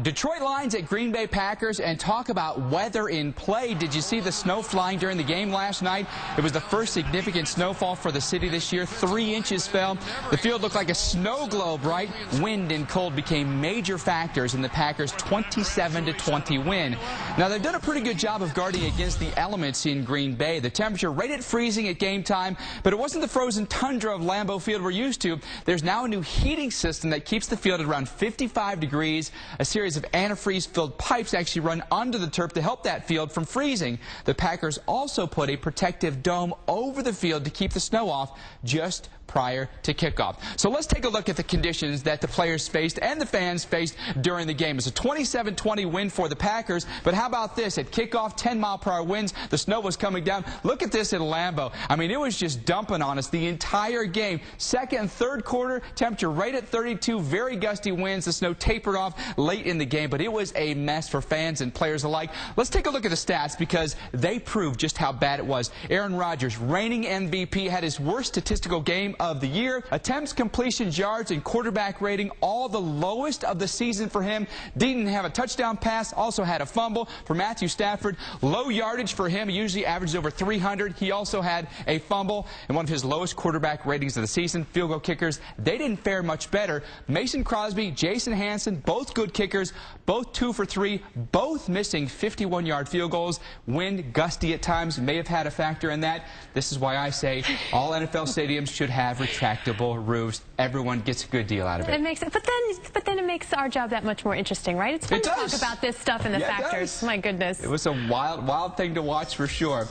Detroit Lions at Green Bay Packers, and talk about weather in play. Did you see the snow flying during the game last night? It was the first significant snowfall for the city this year. 3 inches fell. The field looked like a snow globe, right? Wind and cold became major factors in the Packers' 27-20 win. Now, they've done a pretty good job of guarding against the elements in Green Bay. The temperature right at freezing at game time, but it wasn't the frozen tundra of Lambeau Field we're used to. There's now a new heating system that keeps the field at around 55 degrees. A series of antifreeze-filled pipes actually run under the turf to help that field from freezing. The Packers also put a protective dome over the field to keep the snow off just prior to kickoff. So let's take a look at the conditions that the players faced and the fans faced during the game. It's a 27-20 win for the Packers, but how about this? At kickoff, 10-mile-per-hour winds. The snow was coming down. Look at this in Lambeau. I mean, it was just dumping on us the entire game. Second and third quarter, temperature right at 32, very gusty winds. The snow tapered off late in the game, but it was a mess for fans and players alike. Let's take a look at the stats because they prove just how bad it was. Aaron Rodgers, reigning MVP, had his worst statistical game of the year. Attempts, completions, yards, and quarterback rating, all the lowest of the season for him. Didn't have a touchdown pass, also had a fumble. For Matthew Stafford, low yardage for him. He usually averages over 300. He also had a fumble and one of his lowest quarterback ratings of the season. Field goal kickers, they didn't fare much better. Mason Crosby, Jason Hanson, both good kickers, both 2 for 3, both missing 51-yard field goals. Wind, gusty at times, may have had a factor in that. This is why I say all NFL stadiums should have retractable roofs. Everyone gets a good deal out of it. It makes it, but then it makes our job that much more interesting, right? It's fun to talk about this stuff and the factors. My goodness. It was a wild thing to watch for sure.